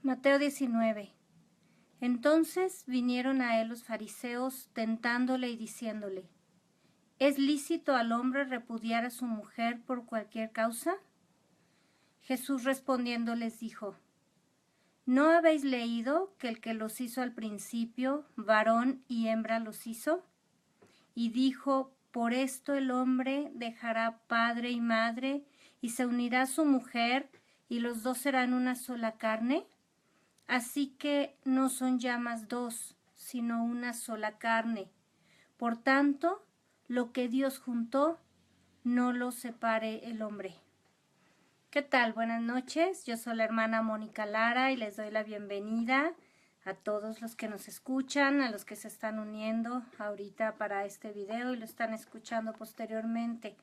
Mateo 19. Entonces vinieron a él los fariseos, tentándole y diciéndole: ¿Es lícito al hombre repudiar a su mujer por cualquier causa? Jesús respondiendo les dijo: ¿No habéis leído que el que los hizo al principio, varón y hembra los hizo? Y dijo: por esto el hombre dejará padre y madre, y se unirá a su mujer, y los dos serán una sola carne. Así que no son ya más dos, sino una sola carne. Por tanto, lo que Dios juntó, no lo separe el hombre. ¿Qué tal? Buenas noches. Yo soy la hermana Mónica Lara y les doy la bienvenida a todos los que nos escuchan, a los que se están uniendo ahorita para este video y lo están escuchando posteriormente.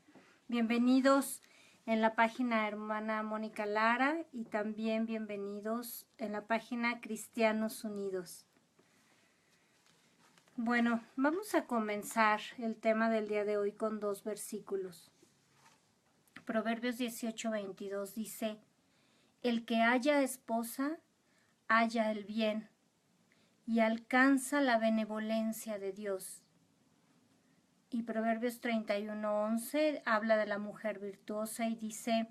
Bienvenidos en la página hermana Mónica Lara y también bienvenidos en la página Cristianos Unidos. Bueno, vamos a comenzar el tema del día de hoy con dos versículos. Proverbios 18:22 dice: el que haya esposa, halla el bien y alcanza la benevolencia de Dios. Y Proverbios 31:11 habla de la mujer virtuosa y dice: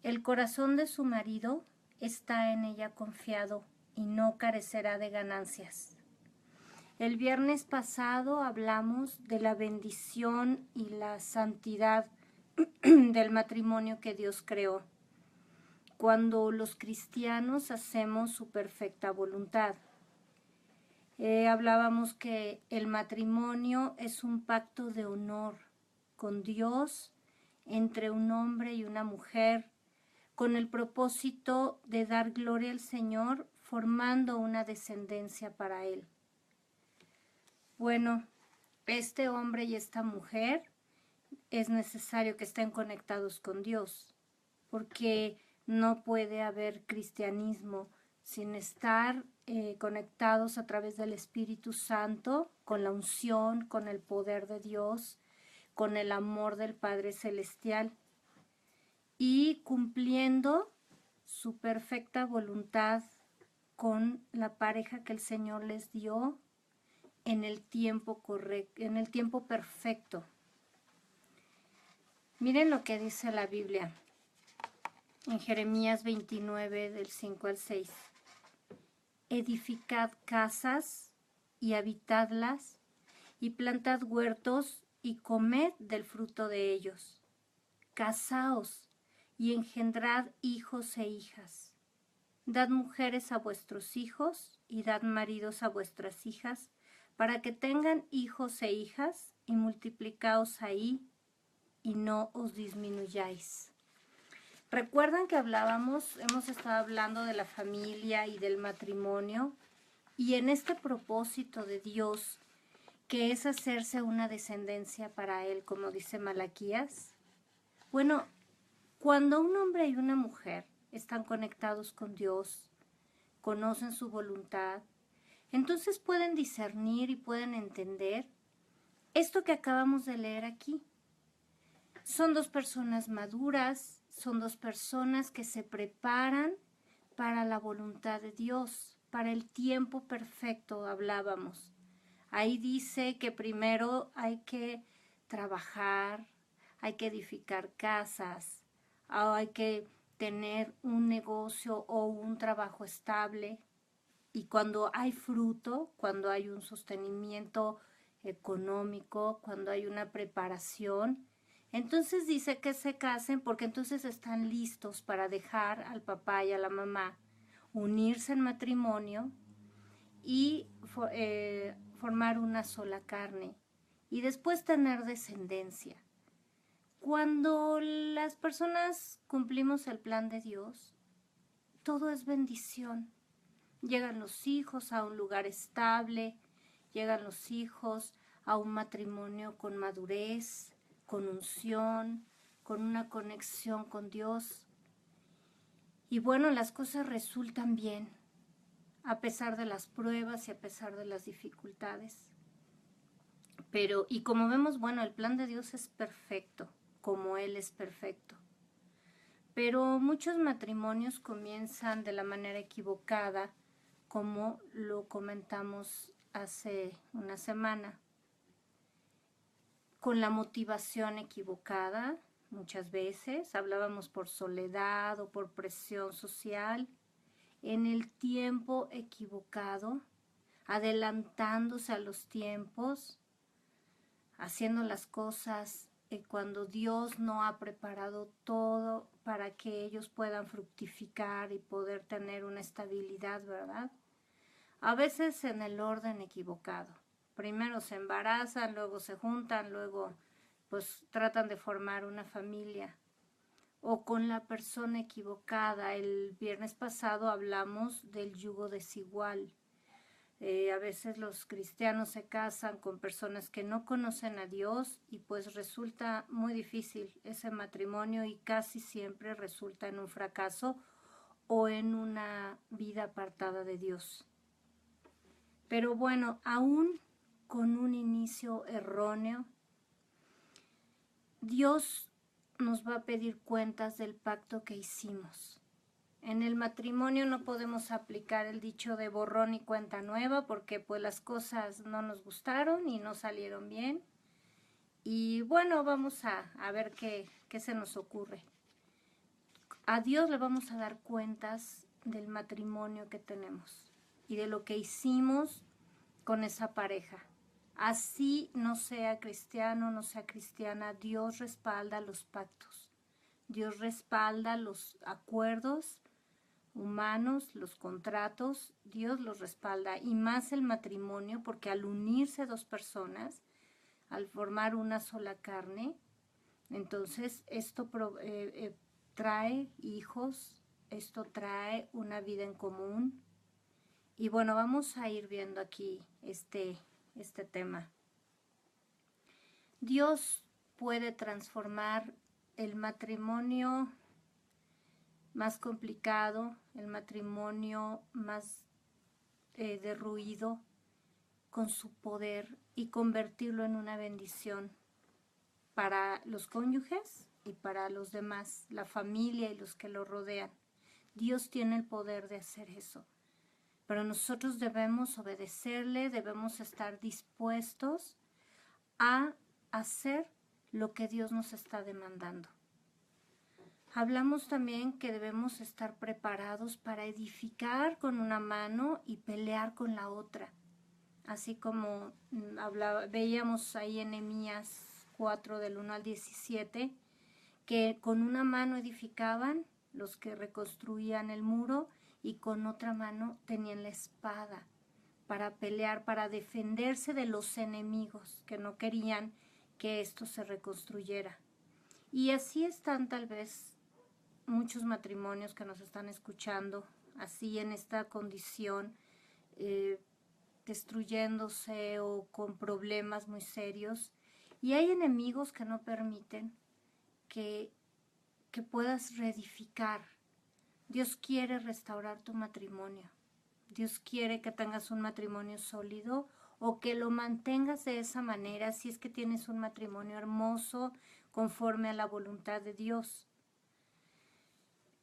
el corazón de su marido está en ella confiado y no carecerá de ganancias. El viernes pasado hablamos de la bendición y la santidad del matrimonio que Dios creó, cuando los cristianos hacemos su perfecta voluntad. Hablábamos que el matrimonio es un pacto de honor con Dios entre un hombre y una mujer, con el propósito de dar gloria al Señor, formando una descendencia para Él. Bueno, este hombre y esta mujer es necesario que estén conectados con Dios, porque no puede haber cristianismo sin estar conectados a través del Espíritu Santo, con la unción, con el poder de Dios, con el amor del Padre Celestial y cumpliendo su perfecta voluntad con la pareja que el Señor les dio en el tiempo correcto, en el tiempo perfecto. Miren lo que dice la Biblia en Jeremías 29 del 5 al 6. Edificad casas y habitadlas, y plantad huertos y comed del fruto de ellos. Casaos y engendrad hijos e hijas. Dad mujeres a vuestros hijos y dad maridos a vuestras hijas, para que tengan hijos e hijas, y multiplicaos ahí y no os disminuyáis. Recuerdan que hemos estado hablando de la familia y del matrimonio, y en este propósito de Dios, que es hacerse una descendencia para Él, como dice Malaquías. Bueno, cuando un hombre y una mujer están conectados con Dios, conocen su voluntad, entonces pueden discernir y pueden entender esto que acabamos de leer aquí. Son dos personas maduras, son dos personas que se preparan para la voluntad de Dios, para el tiempo perfecto hablábamos. Ahí dice que primero hay que trabajar, hay que edificar casas, hay que tener un negocio o un trabajo estable. Y cuando hay fruto, cuando hay un sostenimiento económico, cuando hay una preparación, entonces dice que se casen, porque entonces están listos para dejar al papá y a la mamá, unirse en matrimonio y formar una sola carne y después tener descendencia. Cuando las personas cumplimos el plan de Dios, todo es bendición. Llegan los hijos a un lugar estable, llegan los hijos a un matrimonio con madurez, con unción, con una conexión con Dios. Y bueno, las cosas resultan bien, a pesar de las pruebas y a pesar de las dificultades. Y como vemos, bueno, el plan de Dios es perfecto, como Él es perfecto. Pero muchos matrimonios comienzan de la manera equivocada, como lo comentamos hace una semana, con la motivación equivocada. Muchas veces hablábamos por soledad o por presión social, en el tiempo equivocado, adelantándose a los tiempos, haciendo las cosas cuando Dios no ha preparado todo para que ellos puedan fructificar y poder tener una estabilidad, ¿verdad? A veces en el orden equivocado. Primero se embarazan, luego se juntan, luego pues tratan de formar una familia. O con la persona equivocada. El viernes pasado hablamos del yugo desigual. A veces los cristianos se casan con personas que no conocen a Dios y pues resulta muy difícil ese matrimonio y casi siempre resulta en un fracaso o en una vida apartada de Dios. Pero bueno, aún con un inicio erróneo, Dios nos va a pedir cuentas del pacto que hicimos. En el matrimonio no podemos aplicar el dicho de borrón y cuenta nueva porque pues las cosas no nos gustaron y no salieron bien. Y bueno, vamos a ver qué se nos ocurre. A Dios le vamos a dar cuentas del matrimonio que tenemos y de lo que hicimos con esa pareja. Así no sea cristiano, no sea cristiana, Dios respalda los pactos. Dios respalda los acuerdos humanos, los contratos, Dios los respalda, y más el matrimonio, porque al unirse dos personas, al formar una sola carne, entonces esto trae hijos, esto trae una vida en común. Y bueno, vamos a ir viendo aquí este tema. Dios puede transformar el matrimonio más complicado, el matrimonio más derruido, con su poder y convertirlo en una bendición para los cónyuges y para los demás, la familia y los que lo rodean. Dios tiene el poder de hacer eso, pero nosotros debemos obedecerle, debemos estar dispuestos a hacer lo que Dios nos está demandando. Hablamos también que debemos estar preparados para edificar con una mano y pelear con la otra. Así como veíamos ahí en Nehemías 4 del 1 al 17, que con una mano edificaban los que reconstruían el muro y con otra mano tenían la espada para pelear, para defenderse de los enemigos que no querían que esto se reconstruyera. Y así están tal vez muchos matrimonios que nos están escuchando, así en esta condición, destruyéndose o con problemas muy serios. Y hay enemigos que no permiten que puedas reedificar. Dios quiere restaurar tu matrimonio. Dios quiere que tengas un matrimonio sólido o que lo mantengas de esa manera si es que tienes un matrimonio hermoso conforme a la voluntad de Dios.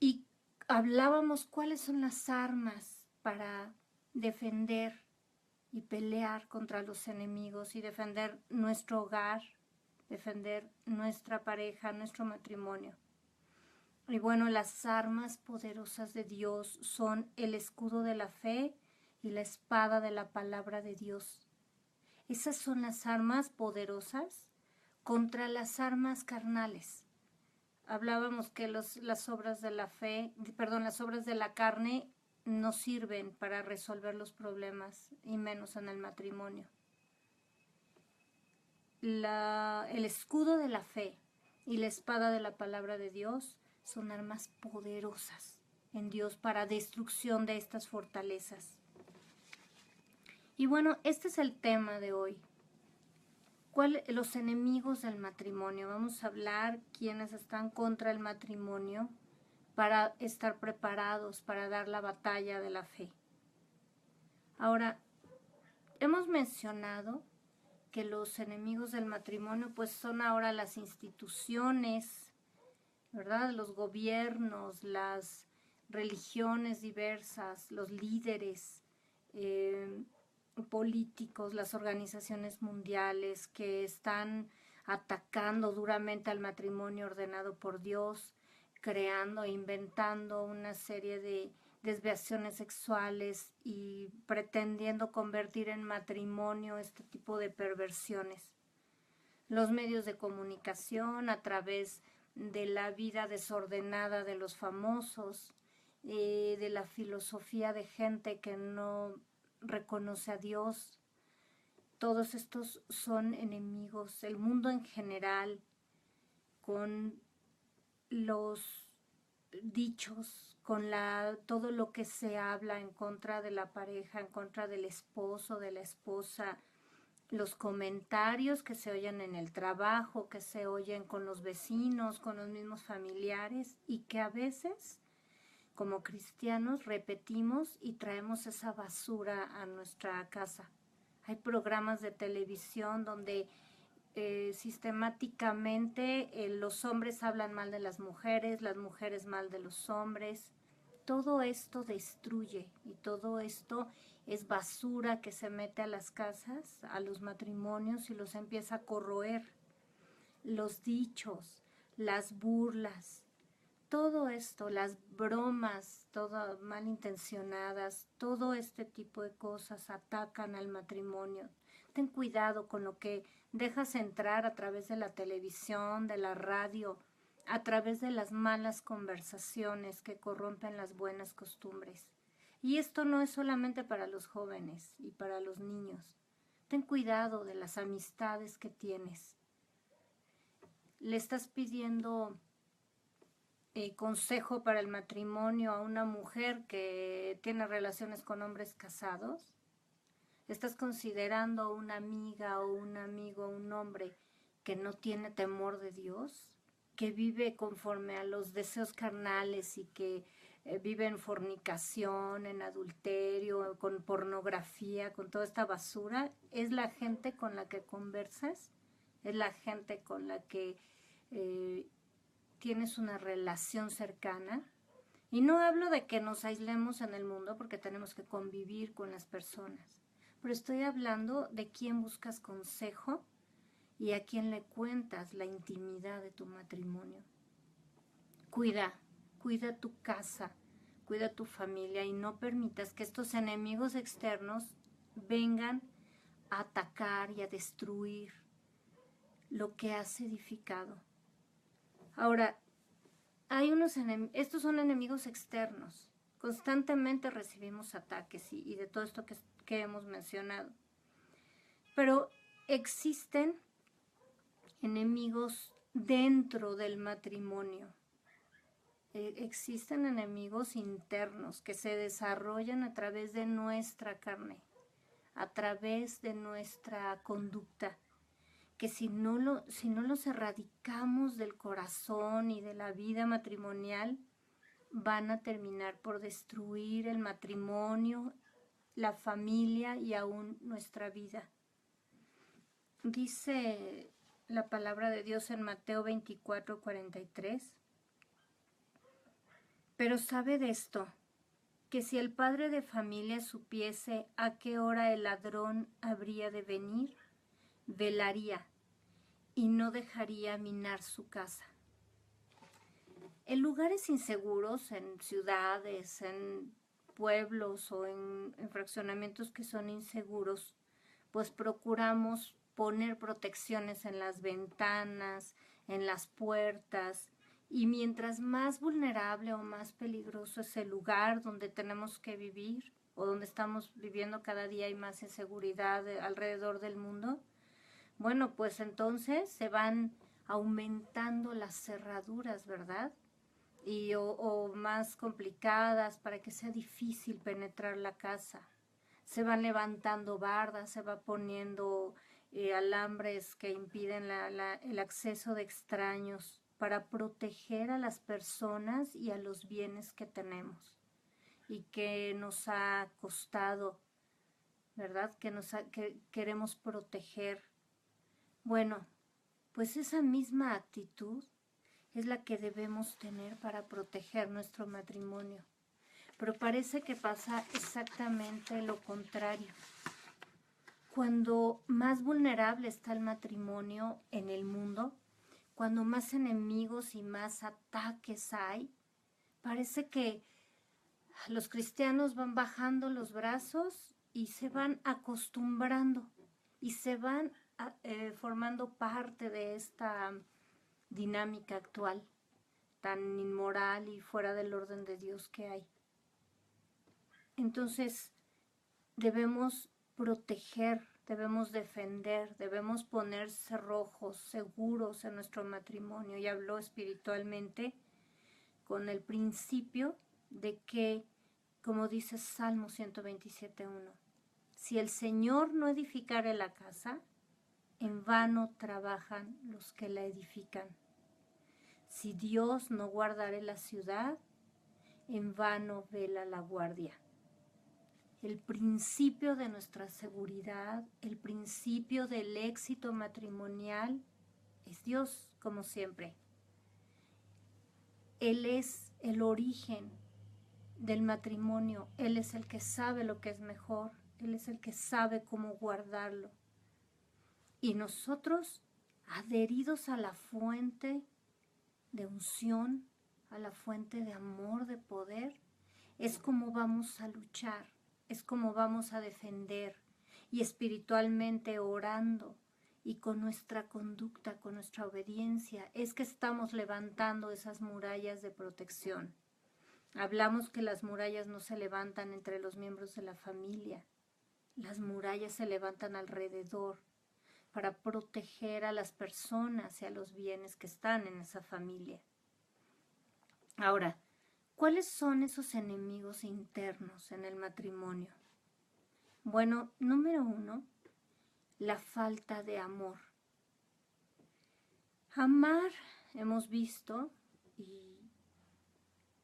Y hablábamos cuáles son las armas para defender y pelear contra los enemigos y defender nuestro hogar, defender nuestra pareja, nuestro matrimonio. Y bueno, las armas poderosas de Dios son el escudo de la fe y la espada de la palabra de Dios. Esas son las armas poderosas contra las armas carnales. Hablábamos que las obras de la fe, las obras de la carne no sirven para resolver los problemas, y menos en el matrimonio. El escudo de la fe y la espada de la palabra de Dios son armas poderosas en Dios para destrucción de estas fortalezas. Y bueno, este es el tema de hoy. Los enemigos del matrimonio. Vamos a hablar quiénes están contra el matrimonio para estar preparados para dar la batalla de la fe. Ahora, hemos mencionado que los enemigos del matrimonio pues son ahora las instituciones, ¿verdad? Los gobiernos, las religiones diversas, los líderes políticos, las organizaciones mundiales que están atacando duramente al matrimonio ordenado por Dios, creando e inventando una serie de desviaciones sexuales y pretendiendo convertir en matrimonio este tipo de perversiones. Los medios de comunicación a través de la vida desordenada de los famosos, de la filosofía de gente que no reconoce a Dios. Todos estos son enemigos. El mundo en general, con los dichos, con todo lo que se habla en contra de la pareja, en contra del esposo, de la esposa, los comentarios que se oyen en el trabajo, que se oyen con los vecinos, con los mismos familiares y que a veces como cristianos repetimos y traemos esa basura a nuestra casa. Hay programas de televisión donde sistemáticamente los hombres hablan mal de las mujeres mal de los hombres. Todo esto destruye y todo esto es basura que se mete a las casas, a los matrimonios y los empieza a corroer. Los dichos, las burlas, todo esto, las bromas, todas malintencionadas, todo este tipo de cosas atacan al matrimonio. Ten cuidado con lo que dejas entrar a través de la televisión, de la radio, a través de las malas conversaciones que corrompen las buenas costumbres. Y esto no es solamente para los jóvenes y para los niños. Ten cuidado de las amistades que tienes. Le estás pidiendo consejo para el matrimonio a una mujer que tiene relaciones con hombres casados. ¿Estás considerando una amiga o un amigo, un hombre que no tiene temor de Dios, que vive conforme a los deseos carnales y que vive en fornicación, en adulterio, con pornografía, con toda esta basura? ¿Es la gente con la que conversas? ¿Es la gente con la que tienes una relación cercana? Y no hablo de que nos aislemos en el mundo porque tenemos que convivir con las personas, pero estoy hablando de quién buscas consejo y a quién le cuentas la intimidad de tu matrimonio. Cuida tu casa, cuida tu familia y no permitas que estos enemigos externos vengan a atacar y a destruir lo que has edificado. Ahora, estos son enemigos externos. Constantemente recibimos ataques y de todo esto que hemos mencionado. Pero existen enemigos dentro del matrimonio. Existen enemigos internos que se desarrollan a través de nuestra carne, a través de nuestra conducta, que si no los erradicamos del corazón y de la vida matrimonial, van a terminar por destruir el matrimonio, la familia y aún nuestra vida. Dice la palabra de Dios en Mateo 24:43. Pero sabed esto, que si el padre de familia supiese a qué hora el ladrón habría de venir, velaría y no dejaría minar su casa. En lugares inseguros, en ciudades, en pueblos o en fraccionamientos que son inseguros, pues procuramos poner protecciones en las ventanas, en las puertas, y mientras más vulnerable o más peligroso es el lugar donde tenemos que vivir o donde estamos viviendo cada día hay más inseguridad alrededor del mundo, bueno, pues entonces se van aumentando las cerraduras, ¿verdad? O más complicadas para que sea difícil penetrar la casa. Se van levantando bardas, se va poniendo alambres que impiden el acceso de extraños para proteger a las personas y a los bienes que tenemos y que nos ha costado, ¿verdad? Que queremos proteger. Bueno, pues esa misma actitud es la que debemos tener para proteger nuestro matrimonio. Pero parece que pasa exactamente lo contrario. Cuando más vulnerable está el matrimonio en el mundo, cuando más enemigos y más ataques hay, parece que los cristianos van bajando los brazos y se van acostumbrando y se van formando parte de esta dinámica actual tan inmoral y fuera del orden de Dios que hay. Entonces, debemos proteger, debemos defender, debemos poner cerrojos seguros en nuestro matrimonio. Y habló espiritualmente con el principio de que, como dice Salmo 127:1, si el Señor no edificare la casa, en vano trabajan los que la edifican. Si Dios no guardare la ciudad, en vano vela la guardia. El principio de nuestra seguridad, el principio del éxito matrimonial es Dios, como siempre. Él es el origen del matrimonio. Él es el que sabe lo que es mejor. Él es el que sabe cómo guardarlo. Y nosotros, adheridos a la fuente de unción, a la fuente de amor, de poder, es como vamos a luchar, es como vamos a defender, y espiritualmente orando y con nuestra conducta, con nuestra obediencia, es que estamos levantando esas murallas de protección. Hablamos que las murallas no se levantan entre los miembros de la familia, las murallas se levantan alrededor para proteger a las personas y a los bienes que están en esa familia. Ahora, ¿cuáles son esos enemigos internos en el matrimonio? Bueno, número 1, la falta de amor. Amar, hemos visto,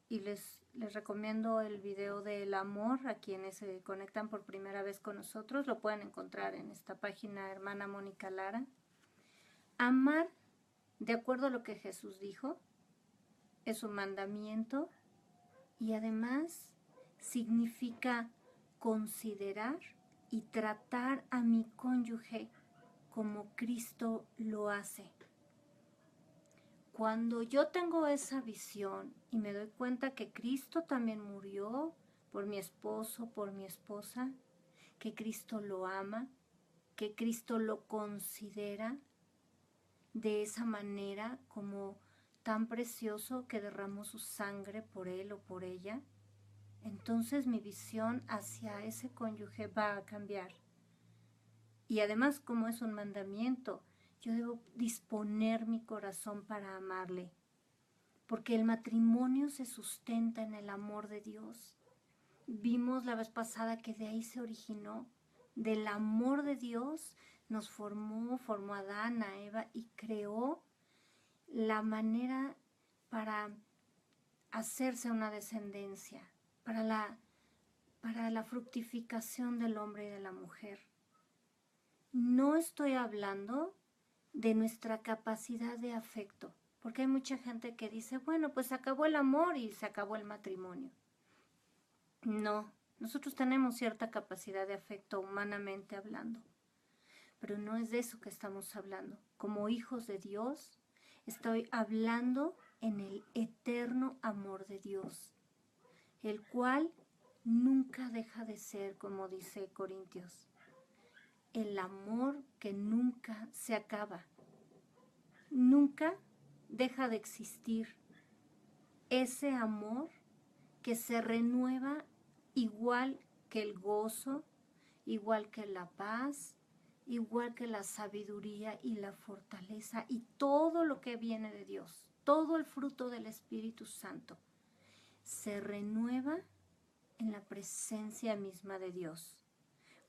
y les recomiendo el video del amor a quienes se conectan por primera vez con nosotros. Lo pueden encontrar en esta página, hermana Mónica Lara. Amar, de acuerdo a lo que Jesús dijo, es un mandamiento y además significa considerar y tratar a mi cónyuge como Cristo lo hace. Cuando yo tengo esa visión y me doy cuenta que Cristo también murió por mi esposo, por mi esposa, que Cristo lo ama, que Cristo lo considera de esa manera como tan precioso que derramó su sangre por él o por ella, entonces mi visión hacia ese cónyuge va a cambiar. Y además, como es un mandamiento, yo debo disponer mi corazón para amarle, porque el matrimonio se sustenta en el amor de Dios. Vimos la vez pasada que de ahí se originó, del amor de Dios nos formó a Adán, a Eva y creó la manera para hacerse una descendencia, para la fructificación del hombre y de la mujer. No estoy hablando de nuestra capacidad de afecto, porque hay mucha gente que dice, bueno, pues se acabó el amor y se acabó el matrimonio. No, nosotros tenemos cierta capacidad de afecto humanamente hablando, pero no es de eso que estamos hablando. Como hijos de Dios, estoy hablando en el eterno amor de Dios, el cual nunca deja de ser, como dice Corintios, el amor que nunca se acaba, nunca deja de existir, ese amor que se renueva igual que el gozo, igual que la paz, igual que la sabiduría y la fortaleza y todo lo que viene de Dios, todo el fruto del Espíritu Santo, se renueva en la presencia misma de Dios.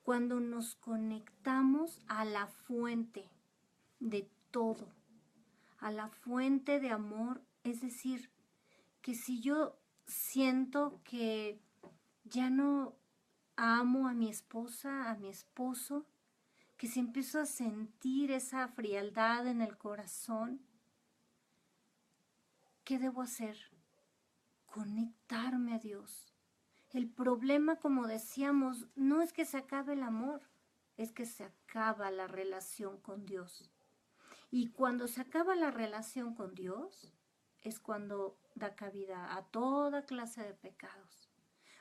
Cuando nos conectamos a la fuente de todo, a la fuente de amor, es decir, que si yo siento que ya no amo a mi esposa, a mi esposo, que si empiezo a sentir esa frialdad en el corazón, ¿qué debo hacer? Conectarme a Dios. El problema, como decíamos, no es que se acabe el amor, es que se acaba la relación con Dios. Y cuando se acaba la relación con Dios, es cuando da cabida a toda clase de pecados,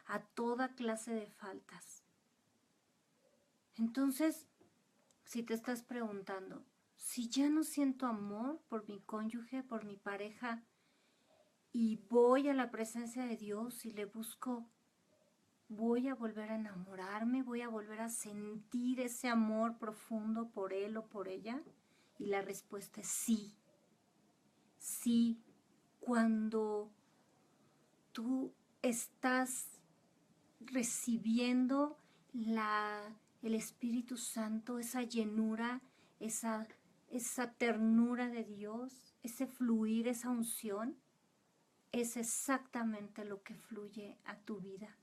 a toda clase de faltas. Entonces, si te estás preguntando, si ya no siento amor por mi cónyuge, por mi pareja, y voy a la presencia de Dios y le busco, voy a volver a enamorarme, voy a volver a sentir ese amor profundo por él o por ella. Y la respuesta es sí. Sí, cuando tú estás recibiendo el Espíritu Santo, esa llenura, esa ternura de Dios, ese fluir, esa unción, es exactamente lo que fluye a tu vida.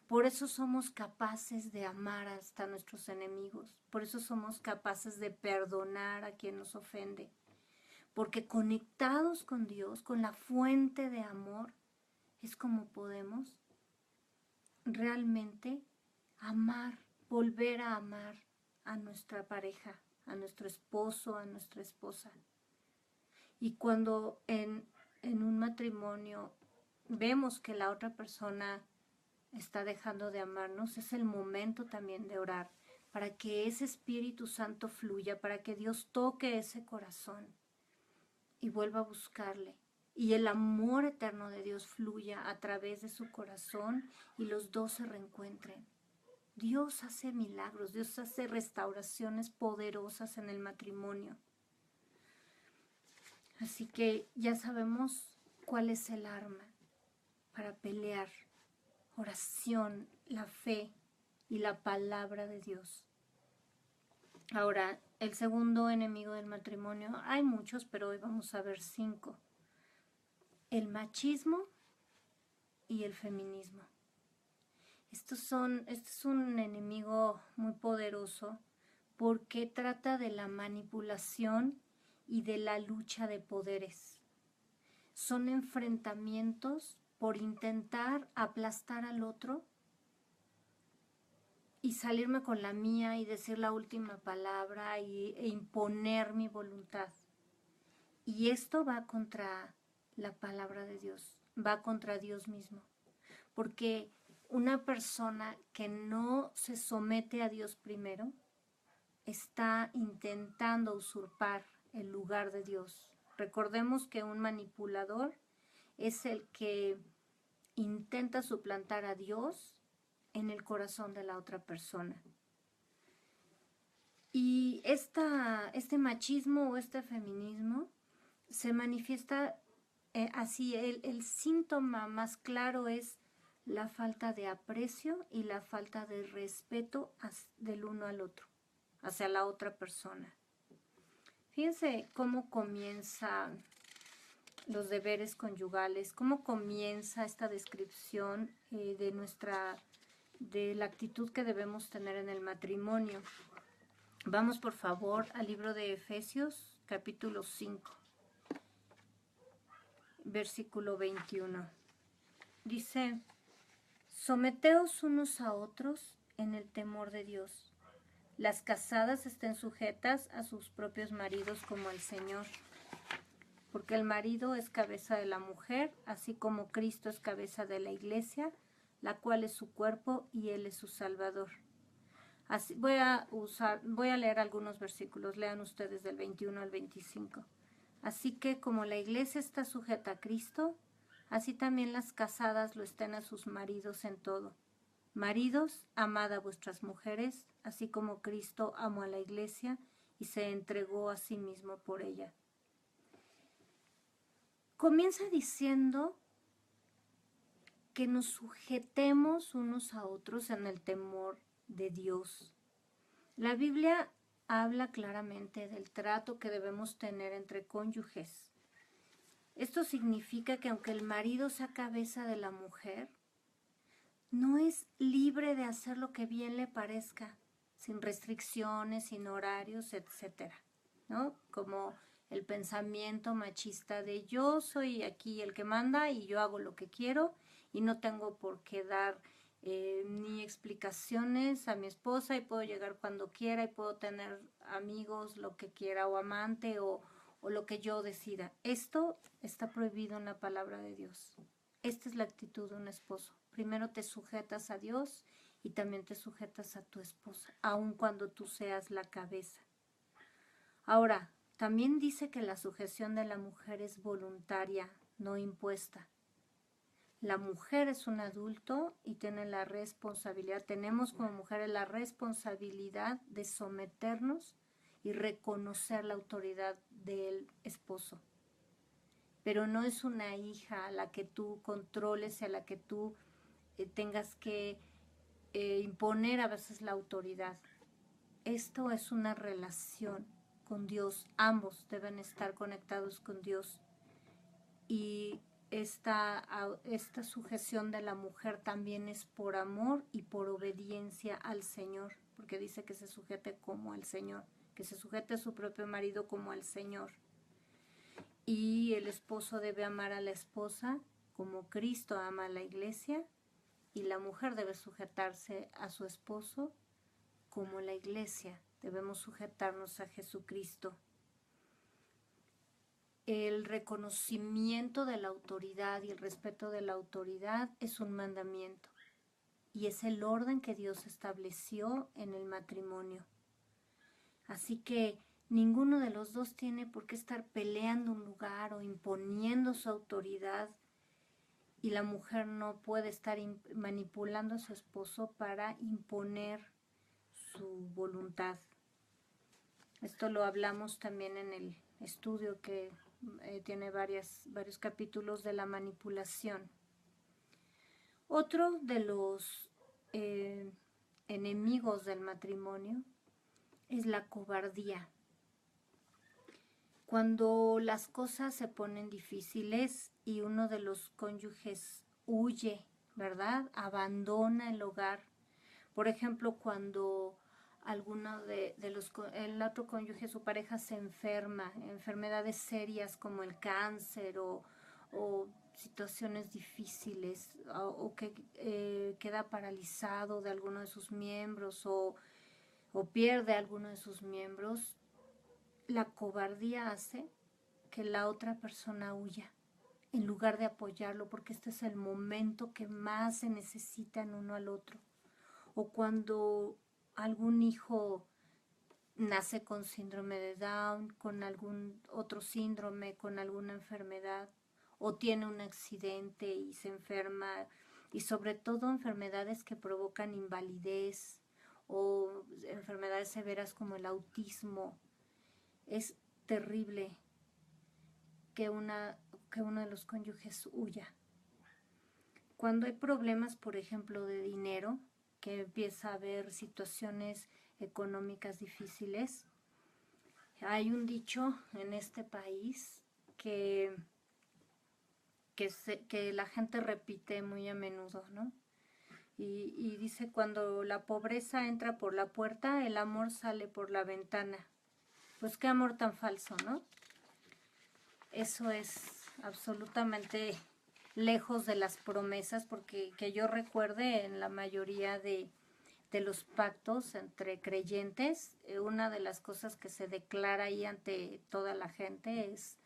Por eso somos capaces de amar hasta nuestros enemigos. Por eso somos capaces de perdonar a quien nos ofende. Porque conectados con Dios, con la fuente de amor, es como podemos realmente amar, volver a amar a nuestra pareja, a nuestro esposo, a nuestra esposa. Y cuando en un matrimonio vemos que la otra persona está dejando de amarnos, es el momento también de orar para que ese Espíritu Santo fluya, para que Dios toque ese corazón y vuelva a buscarle. Y el amor eterno de Dios fluya a través de su corazón y los dos se reencuentren. Dios hace milagros, Dios hace restauraciones poderosas en el matrimonio. Así que ya sabemos cuál es el arma para pelear. Oración, la fe y la palabra de Dios. Ahora, el segundo enemigo del matrimonio, hay muchos, pero hoy vamos a ver 5. El machismo y el feminismo. Este es un enemigo muy poderoso porque trata de la manipulación y de la lucha de poderes. Son enfrentamientos por intentar aplastar al otro y salirme con la mía y decir la última palabra e imponer mi voluntad. Y esto va contra la palabra de Dios, va contra Dios mismo. Porque una persona que no se somete a Dios primero está intentando usurpar el lugar de Dios. Recordemos que un manipulador es el que intenta suplantar a Dios en el corazón de la otra persona. Y este machismo o este feminismo se manifiesta así. El síntoma más claro es la falta de aprecio y la falta de respeto del uno al otro, hacia la otra persona. Fíjense cómo comienzan los deberes conyugales, cómo comienza esta descripción de la actitud que debemos tener en el matrimonio. Vamos por favor al libro de Efesios, capítulo 5, versículo 21. Dice: someteos unos a otros en el temor de Dios. Las casadas estén sujetas a sus propios maridos como al Señor, porque el marido es cabeza de la mujer, así como Cristo es cabeza de la iglesia, la cual es su cuerpo y Él es su Salvador. Así, voy a leer algunos versículos, lean ustedes del 21 al 25. Así que como la iglesia está sujeta a Cristo, así también las casadas lo estén a sus maridos en todo. Maridos, amad a vuestras mujeres, así como Cristo amó a la iglesia y se entregó a sí mismo por ella. Comienza diciendo que nos sujetemos unos a otros en el temor de Dios. La Biblia habla claramente del trato que debemos tener entre cónyuges. Esto significa que aunque el marido sea cabeza de la mujer, no es libre de hacer lo que bien le parezca, sin restricciones, sin horarios, etc., ¿no? Como el pensamiento machista de yo soy aquí el que manda y yo hago lo que quiero y no tengo por qué dar ni explicaciones a mi esposa y puedo llegar cuando quiera y puedo tener amigos, lo que quiera o amante o lo que yo decida. Esto está prohibido en la palabra de Dios. Esta es la actitud de un esposo. Primero te sujetas a Dios y también te sujetas a tu esposa, aun cuando tú seas la cabeza. Ahora, también dice que la sujeción de la mujer es voluntaria, no impuesta. La mujer es un adulto y tiene la responsabilidad, tenemos como mujeres la responsabilidad de someternos y reconocer la autoridad del esposo. Pero no es una hija a la que tú controles y a la que tú tengas que imponer a veces la autoridad. Esto es una relación con Dios. Ambos deben estar conectados con Dios. Y esta sujeción de la mujer también es por amor y por obediencia al Señor, porque dice que se sujete como al Señor, que se sujete a su propio marido como al Señor. Y el esposo debe amar a la esposa como Cristo ama a la iglesia, y la mujer debe sujetarse a su esposo como la iglesia. Debemos sujetarnos a Jesucristo. El reconocimiento de la autoridad y el respeto de la autoridad es un mandamiento y es el orden que Dios estableció en el matrimonio. Así que ninguno de los dos tiene por qué estar peleando un lugar o imponiendo su autoridad, y la mujer no puede estar manipulando a su esposo para imponer su voluntad. Esto lo hablamos también en el estudio que tiene varios capítulos de la manipulación. Otro de los enemigos del matrimonio es la cobardía. Cuando las cosas se ponen difíciles y uno de los cónyuges huye, ¿verdad? Abandona el hogar. Por ejemplo, cuando alguno el otro cónyuge, su pareja, se enferma, enfermedades serias como el cáncer o situaciones difíciles, o que queda paralizado de alguno de sus miembros o pierde alguno de sus miembros, la cobardía hace que la otra persona huya en lugar de apoyarlo, porque este es el momento que más se necesitan uno al otro. O cuando algún hijo nace con síndrome de Down, con algún otro síndrome, con alguna enfermedad, o tiene un accidente y se enferma, y sobre todo enfermedades que provocan invalidez o enfermedades severas como el autismo. Es terrible que uno de los cónyuges huya. Cuando hay problemas, por ejemplo, de dinero, que empieza a haber situaciones económicas difíciles, hay un dicho en este país que la gente repite muy a menudo, ¿no? Y dice, cuando la pobreza entra por la puerta, el amor sale por la ventana. Pues qué amor tan falso, ¿no? Eso es absolutamente lejos de las promesas, porque que yo recuerde, en la mayoría de los pactos entre creyentes, una de las cosas que se declara ahí ante toda la gente es,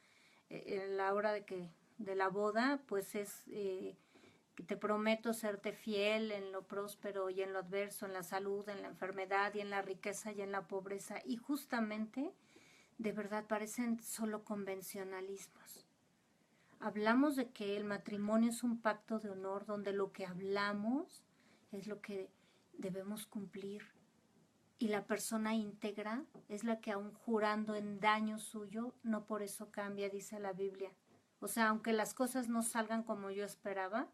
en la hora de la boda, pues es que te prometo serte fiel en lo próspero y en lo adverso, en la salud, en la enfermedad y en la riqueza y en la pobreza. Y justamente, de verdad, parecen solo convencionalismos. Hablamos de que el matrimonio es un pacto de honor donde lo que hablamos es lo que debemos cumplir. Y la persona íntegra es la que, aun jurando en daño suyo, no por eso cambia, dice la Biblia. O sea, aunque las cosas no salgan como yo esperaba,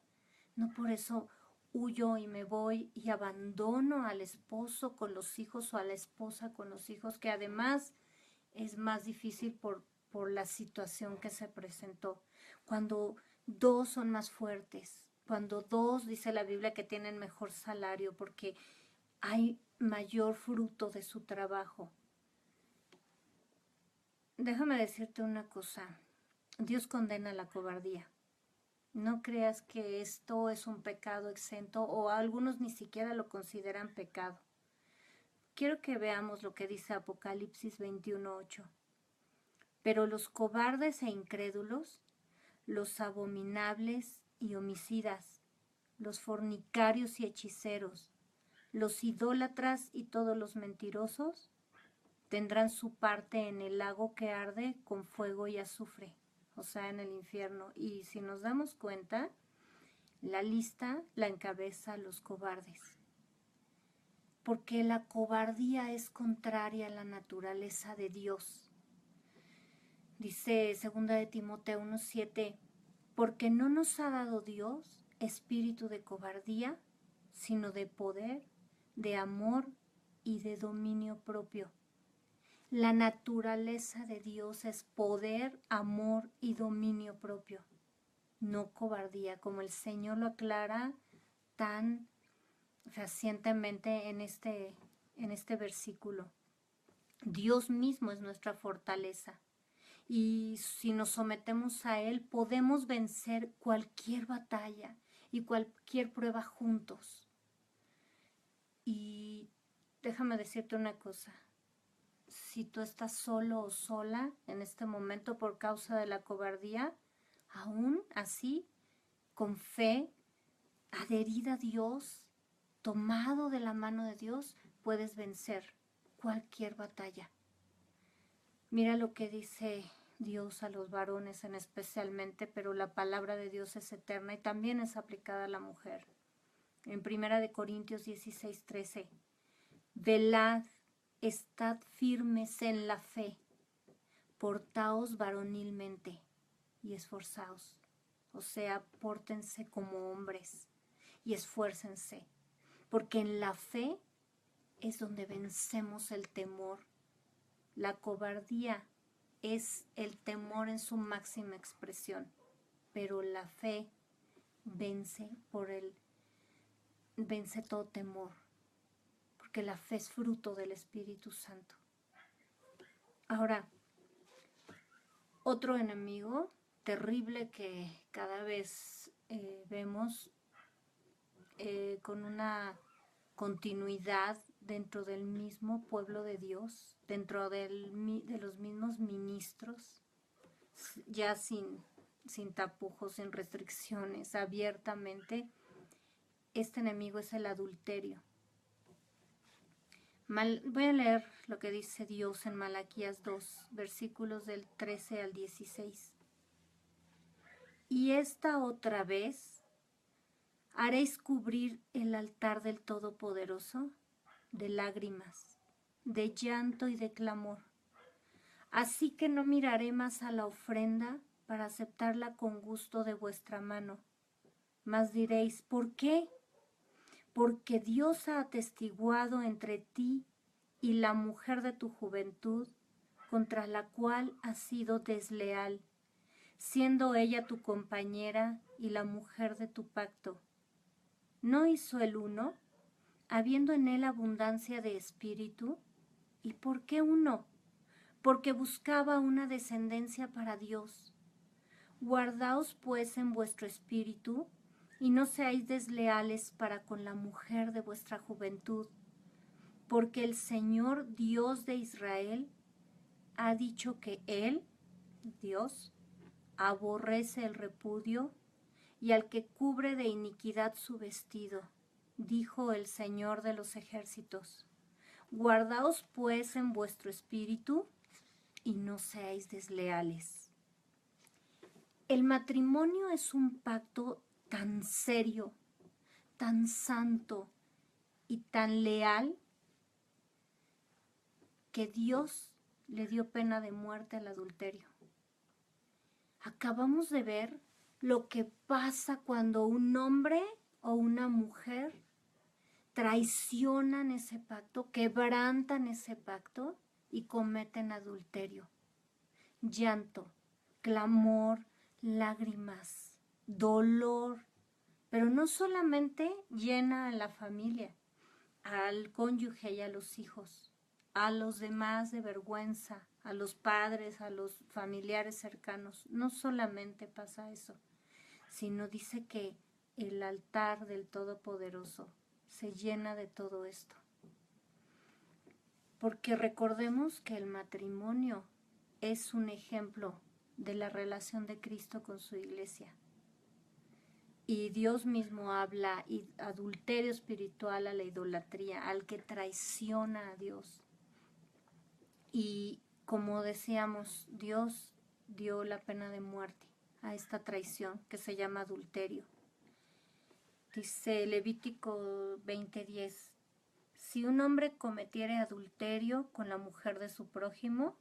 no por eso huyo y me voy y abandono al esposo con los hijos o a la esposa con los hijos, que además es más difícil por la situación que se presentó. Cuando dos son más fuertes, cuando dos, dice la Biblia, que tienen mejor salario porque hay mayor fruto de su trabajo. déjame decirte una cosa. Dios condena la cobardía. No creas que esto es un pecado exento o algunos ni siquiera lo consideran pecado. Quiero que veamos lo que dice Apocalipsis 21:8. Pero los cobardes e incrédulos, los abominables y homicidas, los fornicarios y hechiceros, los idólatras y todos los mentirosos, tendrán su parte en el lago que arde con fuego y azufre, o sea, en el infierno. Y si nos damos cuenta, la lista la encabeza los cobardes, porque la cobardía es contraria a la naturaleza de Dios. Dice 2 de Timoteo 1:7, porque no nos ha dado Dios espíritu de cobardía, sino de poder, de amor y de dominio propio. La naturaleza de Dios es poder, amor y dominio propio, no cobardía, como el Señor lo aclara tan fehacientemente en este versículo. Dios mismo es nuestra fortaleza. Y si nos sometemos a Él, podemos vencer cualquier batalla y cualquier prueba juntos. Y déjame decirte una cosa. Si tú estás solo o sola en este momento por causa de la cobardía, aún así, con fe, adherida a Dios, tomado de la mano de Dios, puedes vencer cualquier batalla. Mira lo que dice Dios a los varones en especialmente, pero la palabra de Dios es eterna y también es aplicada a la mujer. En 1 Corintios 16:13, velad, estad firmes en la fe, portaos varonilmente y esforzaos. O sea, pórtense como hombres y esfuércense, porque en la fe es donde vencemos el temor. La cobardía es el temor en su máxima expresión, pero la fe vence todo temor, porque la fe es fruto del Espíritu Santo. Ahora, otro enemigo terrible que cada vez vemos con una continuidad dentro del mismo pueblo de Dios, dentro de los mismos ministros, ya sin tapujos, sin restricciones, abiertamente. Este enemigo es el adulterio. Voy a leer lo que dice Dios en Malaquías 2, versículos del 13 al 16. Y esta otra vez haréis cubrir el altar del Todopoderoso de lágrimas, de llanto y de clamor. Así que no miraré más a la ofrenda para aceptarla con gusto de vuestra mano. Mas diréis, ¿por qué? Porque Dios ha atestiguado entre ti y la mujer de tu juventud, contra la cual has sido desleal, siendo ella tu compañera y la mujer de tu pacto. ¿No hizo el uno, habiendo en él abundancia de espíritu? ¿Y por qué uno? Porque buscaba una descendencia para Dios. Guardaos pues en vuestro espíritu, y no seáis desleales para con la mujer de vuestra juventud, porque el Señor Dios de Israel ha dicho que Él, Dios, aborrece el repudio y al que cubre de iniquidad su vestido, dijo el Señor de los ejércitos. Guardaos pues en vuestro espíritu y no seáis desleales. El matrimonio es un pacto tan serio, tan santo y tan leal que Dios le dio pena de muerte al adulterio. Acabamos de ver lo que pasa cuando un hombre o una mujer traicionan ese pacto, quebrantan ese pacto y cometen adulterio. Llanto, clamor, lágrimas, dolor, pero no solamente llena a la familia, al cónyuge y a los hijos, a los demás de vergüenza, a los padres, a los familiares cercanos. No solamente pasa eso, sino dice que el altar del Todopoderoso se llena de todo esto. Porque recordemos que el matrimonio es un ejemplo de la relación de Cristo con su iglesia. Y Dios mismo habla adulterio espiritual a la idolatría, al que traiciona a Dios. Y como decíamos, Dios dio la pena de muerte a esta traición que se llama adulterio. Dice Levítico 20:10, si un hombre cometiere adulterio con la mujer de su prójimo,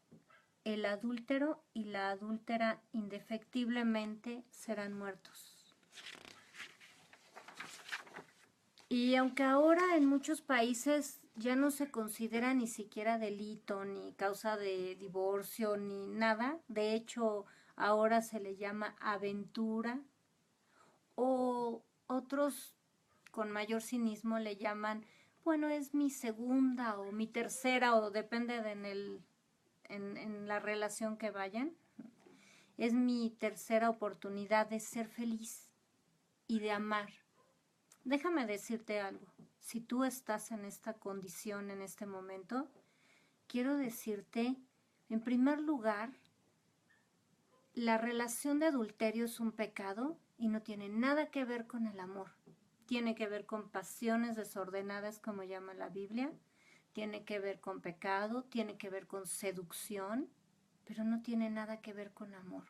el adúltero y la adúltera indefectiblemente serán muertos. Y aunque ahora en muchos países ya no se considera ni siquiera delito, ni causa de divorcio, ni nada, de hecho ahora se le llama aventura, o otros con mayor cinismo le llaman, bueno, es mi segunda o mi tercera, o depende de en la relación que vayan, es mi tercera oportunidad de ser feliz y de amar. Déjame decirte algo, si tú estás en esta condición en este momento, quiero decirte, en primer lugar, la relación de adulterio es un pecado y no tiene nada que ver con el amor. Tiene que ver con pasiones desordenadas, como llama la Biblia, tiene que ver con pecado, tiene que ver con seducción, pero no tiene nada que ver con amor.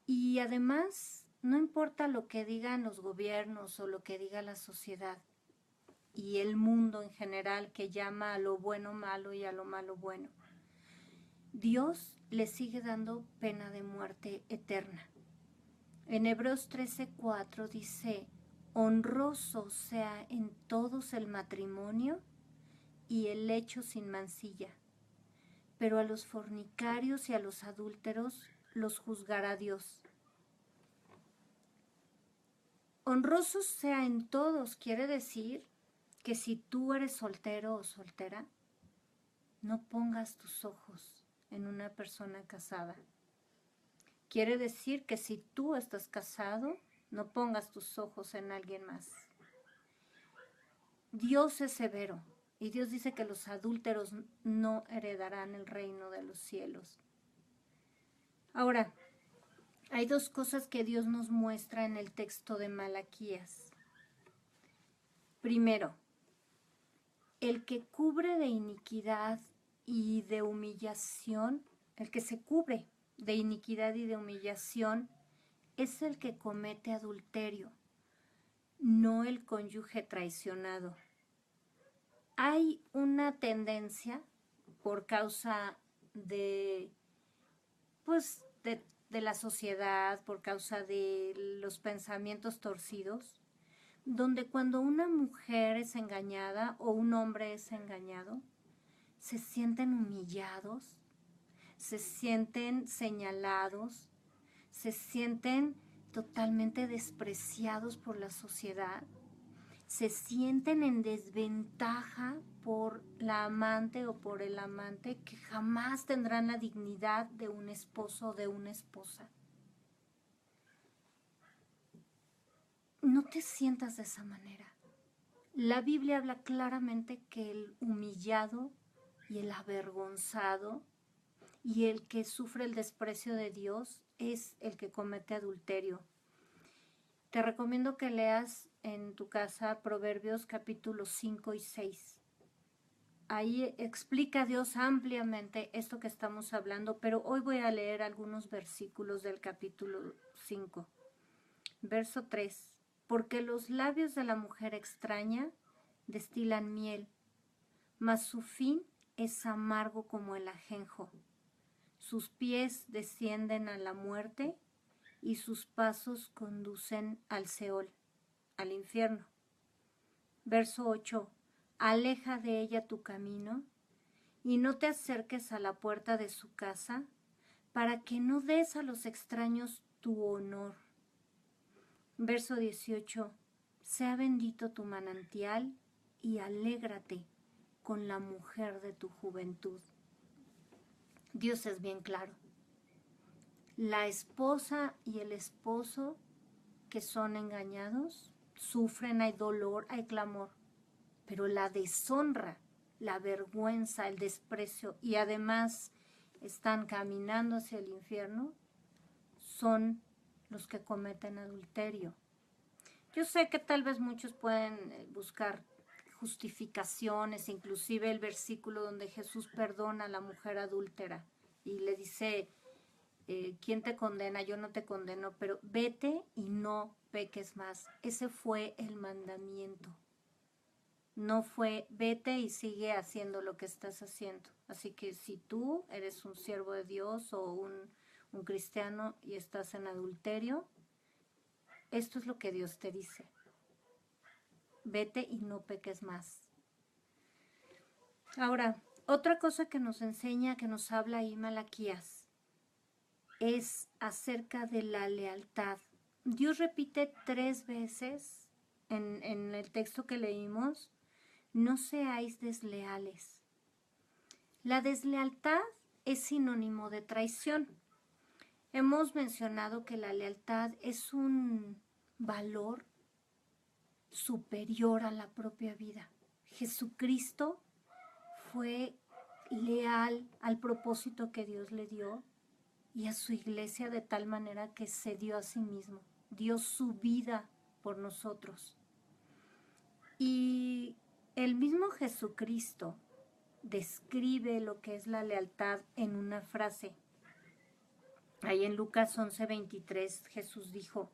Y además, no importa lo que digan los gobiernos o lo que diga la sociedad y el mundo en general, que llama a lo bueno malo y a lo malo bueno, Dios le sigue dando pena de muerte eterna. En Hebreos 13:4 dice, honroso sea en todos el matrimonio y el lecho sin mancilla, pero a los fornicarios y a los adúlteros los juzgará Dios. Honroso sea en todos quiere decir que si tú eres soltero o soltera, no pongas tus ojos en una persona casada. Quiere decir que si tú estás casado, no pongas tus ojos en alguien más. Dios es severo y Dios dice que los adúlteros no heredarán el reino de los cielos. Ahora, hay dos cosas que Dios nos muestra en el texto de Malaquías. Primero, el que cubre de iniquidad y de humillación, el que se cubre de iniquidad y de humillación, es el que comete adulterio, no el cónyuge traicionado. Hay una tendencia por causa de, pues, de la sociedad, por causa de los pensamientos torcidos, donde cuando una mujer es engañada o un hombre es engañado, se sienten humillados, se sienten señalados, se sienten totalmente despreciados por la sociedad, se sienten en desventaja por la amante o por el amante, que jamás tendrán la dignidad de un esposo o de una esposa. No te sientas de esa manera. La Biblia habla claramente que el humillado y el avergonzado y el que sufre el desprecio de Dios es el que comete adulterio. Te recomiendo que leas en tu casa Proverbios capítulos 5 y 6. Ahí explica Dios ampliamente esto que estamos hablando, pero hoy voy a leer algunos versículos del capítulo 5. Verso 3. Porque los labios de la mujer extraña destilan miel, mas su fin es amargo como el ajenjo. Sus pies descienden a la muerte y sus pasos conducen al Seol, al infierno. Verso 8. Aleja de ella tu camino y no te acerques a la puerta de su casa, para que no des a los extraños tu honor. Verso 18. Sea bendito tu manantial y alégrate con la mujer de tu juventud. Dios es bien claro. La esposa y el esposo que son engañados sufren, hay dolor, hay clamor, pero la deshonra, la vergüenza, el desprecio y además están caminando hacia el infierno son los que cometen adulterio. Yo sé que tal vez muchos pueden buscar justificaciones, inclusive el versículo donde Jesús perdona a la mujer adúltera y le dice, ¿quién te condena? Yo no te condeno, pero vete y no peques más. Ese fue el mandamiento. No fue vete y sigue haciendo lo que estás haciendo. Así que si tú eres un siervo de Dios o un cristiano y estás en adulterio, esto es lo que Dios te dice. Vete y no peques más. Ahora, otra cosa que nos enseña, que nos habla ahí Malaquías, es acerca de la lealtad. Dios repite 3 veces en el texto que leímos, no seáis desleales. La deslealtad es sinónimo de traición. Hemos mencionado que la lealtad es un valor superior a la propia vida. Jesucristo fue leal al propósito que Dios le dio y a su iglesia de tal manera que se dio a sí mismo, dio su vida por nosotros. Y el mismo Jesucristo describe lo que es la lealtad en una frase. Ahí en Lucas 11:23 Jesús dijo,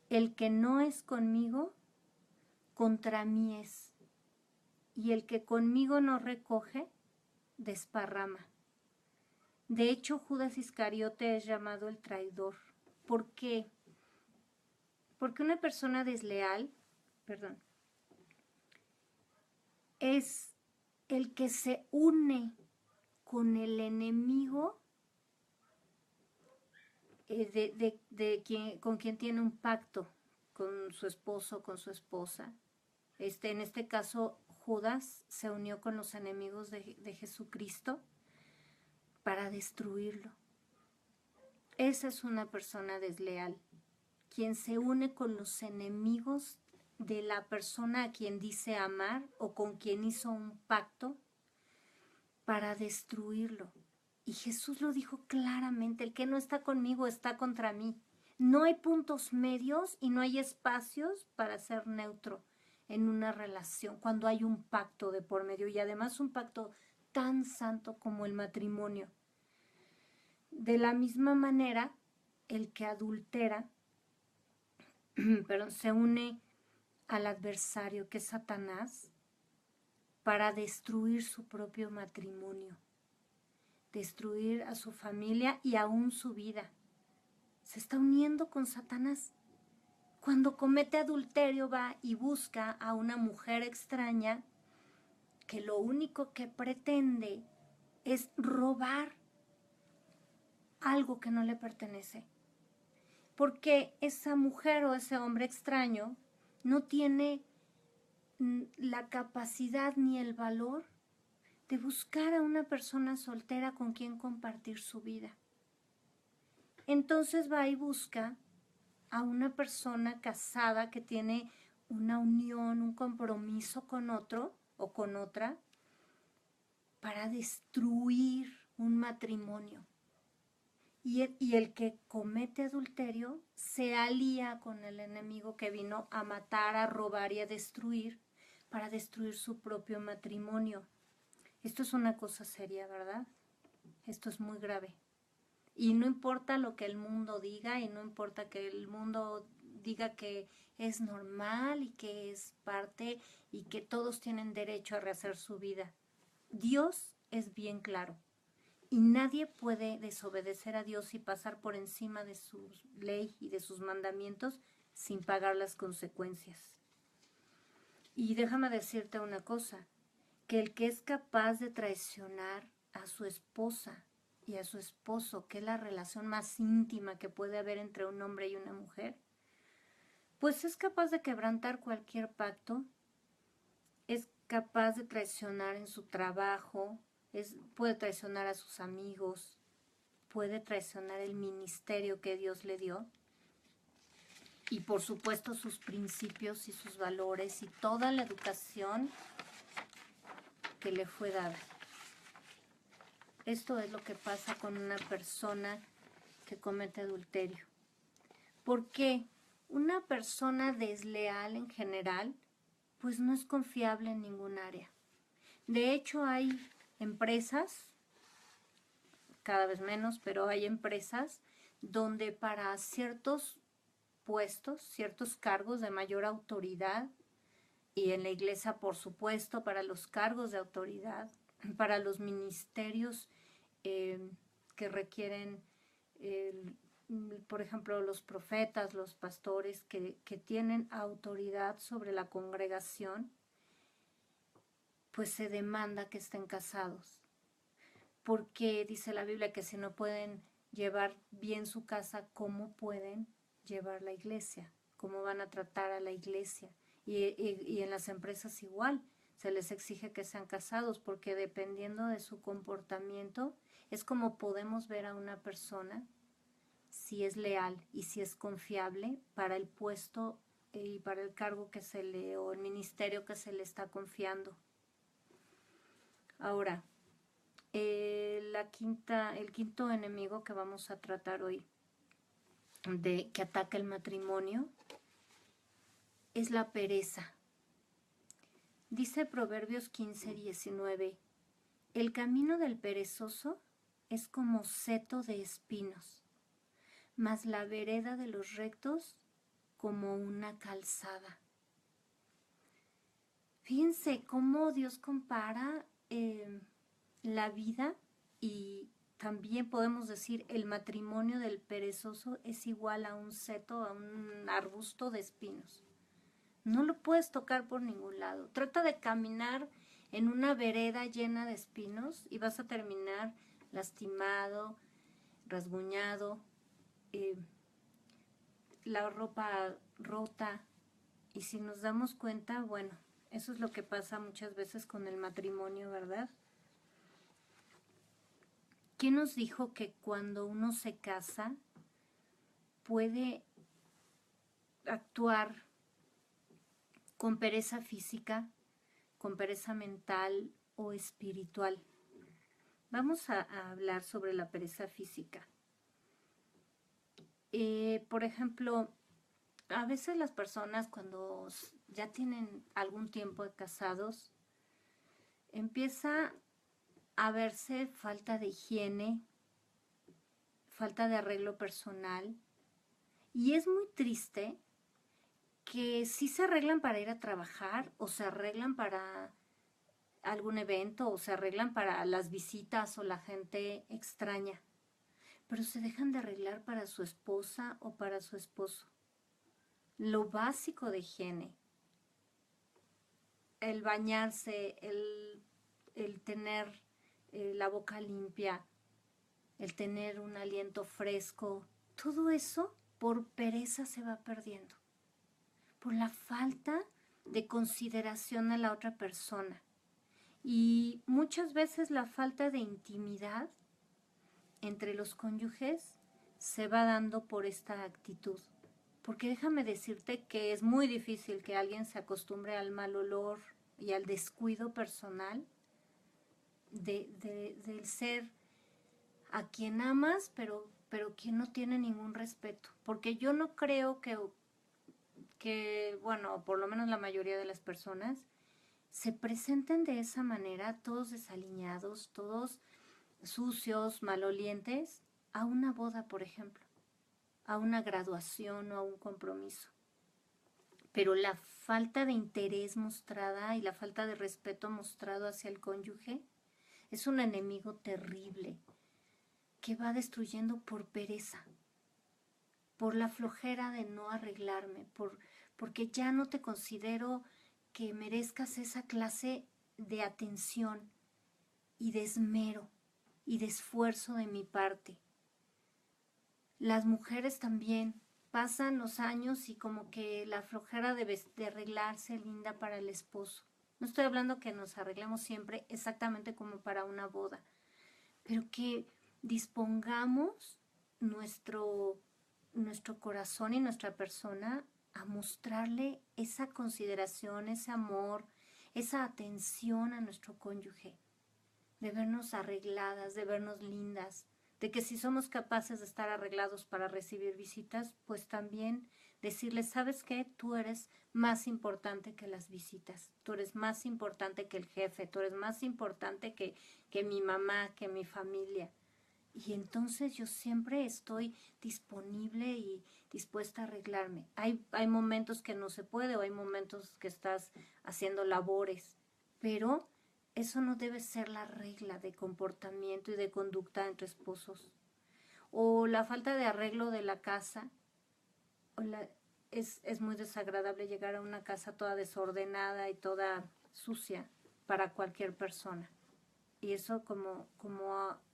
el que no es conmigo, contra mí es, y el que conmigo no recoge, desparrama. De hecho, Judas Iscariote es llamado el traidor. ¿Por qué? Porque una persona desleal, es el que se une con el enemigo con quien tiene un pacto, con su esposo, con su esposa. En este caso, Judas se unió con los enemigos de Jesucristo para destruirlo. Esa es una persona desleal, quien se une con los enemigos de la persona a quien dice amar o con quien hizo un pacto para destruirlo. Y Jesús lo dijo claramente, el que no está conmigo está contra mí. No hay puntos medios y no hay espacios para ser neutro en una relación cuando hay un pacto de por medio y además un pacto tan santo como el matrimonio. De la misma manera, el que adultera, se une al adversario que es Satanás para destruir su propio matrimonio, destruir a su familia y aún su vida. Se está uniendo con Satanás. Cuando comete adulterio va y busca a una mujer extraña que lo único que pretende es robar algo que no le pertenece. Porque esa mujer o ese hombre extraño no tiene la capacidad ni el valor de buscar a una persona soltera con quien compartir su vida. Entonces va y busca a una persona casada que tiene una unión, un compromiso con otro o con otra para destruir un matrimonio. Y el que comete adulterio se alía con el enemigo que vino a matar, a robar y a destruir para destruir su propio matrimonio. Esto es una cosa seria, ¿verdad? Esto es muy grave. Y no importa lo que el mundo diga y no importa que el mundo diga que es normal y que es parte y que todos tienen derecho a rehacer su vida. Dios es bien claro. Y nadie puede desobedecer a Dios y pasar por encima de su ley y de sus mandamientos sin pagar las consecuencias. Y déjame decirte una cosa, que el que es capaz de traicionar a su esposa y a su esposo, que es la relación más íntima que puede haber entre un hombre y una mujer, pues es capaz de quebrantar cualquier pacto, es capaz de traicionar en su trabajo, puede traicionar a sus amigos, puede traicionar el ministerio que Dios le dio y por supuesto sus principios y sus valores y toda la educación que le fue dada. Esto es lo que pasa con una persona que comete adulterio. ¿Por qué? Una persona desleal en general, pues no es confiable en ningún área. De hecho, hay empresas, cada vez menos, pero hay empresas donde para ciertos puestos, ciertos cargos de mayor autoridad, y en la iglesia, por supuesto, para los cargos de autoridad, para los ministerios que requieren, por ejemplo, los profetas, los pastores que tienen autoridad sobre la congregación, pues se demanda que estén casados. Porque dice la Biblia que si no pueden llevar bien su casa, ¿cómo pueden llevar la iglesia? ¿Cómo van a tratar a la iglesia? Y en las empresas igual, se les exige que sean casados, porque dependiendo de su comportamiento, es como podemos ver a una persona si es leal y si es confiable para el puesto y para el cargo que o el ministerio que se le está confiando. Ahora, el quinto enemigo que vamos a tratar hoy, que ataca el matrimonio, es la pereza. Dice Proverbios 15:19, el camino del perezoso es como seto de espinos, mas la vereda de los rectos como una calzada. Fíjense cómo Dios compara la vida, y también podemos decir el matrimonio del perezoso es igual a un seto, a un arbusto de espinos. No lo puedes tocar por ningún lado. Trata de caminar en una vereda llena de espinos y vas a terminar lastimado, rasguñado, la ropa rota. Y si nos damos cuenta, bueno, eso es lo que pasa muchas veces con el matrimonio, ¿verdad? ¿Quién nos dijo que cuando uno se casa puede actuar con pereza física, con pereza mental o espiritual? Vamos a hablar sobre la pereza física. Por ejemplo, a veces las personas cuando ya tienen algún tiempo de casados, empieza a verse falta de higiene, falta de arreglo personal, y es muy triste que sí se arreglan para ir a trabajar o se arreglan para algún evento o se arreglan para las visitas o la gente extraña, pero se dejan de arreglar para su esposa o para su esposo. Lo básico de higiene, el bañarse, el tener la boca limpia, el tener un aliento fresco, todo eso por pereza se va perdiendo, por la falta de consideración a la otra persona. Y muchas veces la falta de intimidad entre los cónyuges se va dando por esta actitud. Porque déjame decirte que es muy difícil que alguien se acostumbre al mal olor y al descuido personal del ser a quien amas, pero quien no tiene ningún respeto. Porque yo no creo que, bueno, por lo menos la mayoría de las personas se presenten de esa manera, todos desaliñados, todos sucios, malolientes, a una boda, por ejemplo, a una graduación o a un compromiso. Pero la falta de interés mostrada y la falta de respeto mostrado hacia el cónyuge es un enemigo terrible que va destruyendo por pereza, por la flojera de no arreglarme, porque ya no te considero que merezcas esa clase de atención y de esmero y de esfuerzo de mi parte. Las mujeres también pasan los años y como que la flojera de arreglarse linda para el esposo. No estoy hablando que nos arreglemos siempre exactamente como para una boda, pero que dispongamos nuestro corazón y nuestra persona a mostrarle esa consideración, ese amor, esa atención a nuestro cónyuge, de vernos arregladas, de vernos lindas, de que si somos capaces de estar arreglados para recibir visitas, pues también decirles, ¿sabes qué? Tú eres más importante que las visitas, tú eres más importante que el jefe, tú eres más importante que mi mamá, que mi familia. Y entonces yo siempre estoy disponible y dispuesta a arreglarme. Hay momentos que no se puede o hay momentos que estás haciendo labores, pero eso no debe ser la regla de comportamiento y de conducta entre esposos. O la falta de arreglo de la casa. Es muy desagradable llegar a una casa toda desordenada y toda sucia para cualquier persona. Y eso, como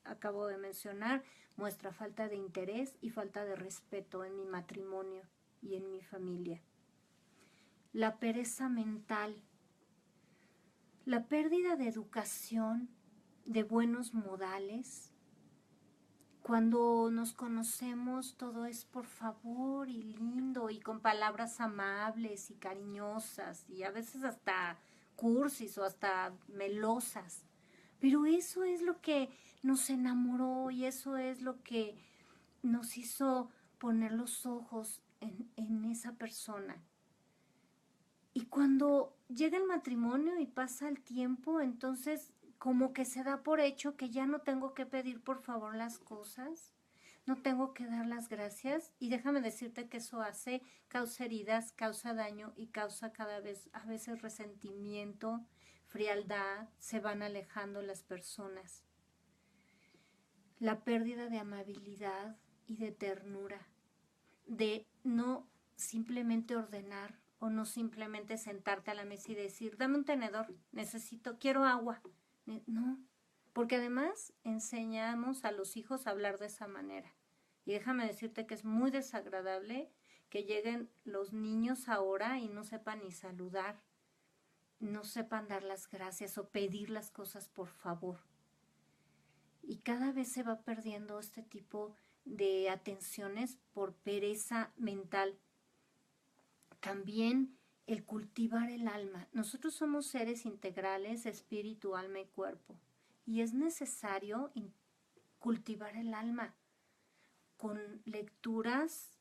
acabo de mencionar, muestra falta de interés y falta de respeto en mi matrimonio y en mi familia. La pereza mental, la pérdida de educación, de buenos modales. Cuando nos conocemos todo es por favor y lindo y con palabras amables y cariñosas y a veces hasta cursis o hasta melosas. Pero eso es lo que nos enamoró y eso es lo que nos hizo poner los ojos en esa persona. Y cuando llega el matrimonio y pasa el tiempo, entonces como que se da por hecho que ya no tengo que pedir por favor las cosas, no tengo que dar las gracias y déjame decirte que eso causa heridas, causa daño y causa cada vez, a veces resentimiento, frialdad, se van alejando las personas. La pérdida de amabilidad y de ternura, de no simplemente ordenar o no simplemente sentarte a la mesa y decir, dame un tenedor, quiero agua. No, porque además enseñamos a los hijos a hablar de esa manera. Y déjame decirte que es muy desagradable que lleguen los niños ahora y no sepan ni saludar, no sepan dar las gracias o pedir las cosas por favor. Y cada vez se va perdiendo este tipo de atenciones por pereza mental. También el cultivar el alma. Nosotros somos seres integrales, espíritu, alma y cuerpo. Y es necesario cultivar el alma con lecturas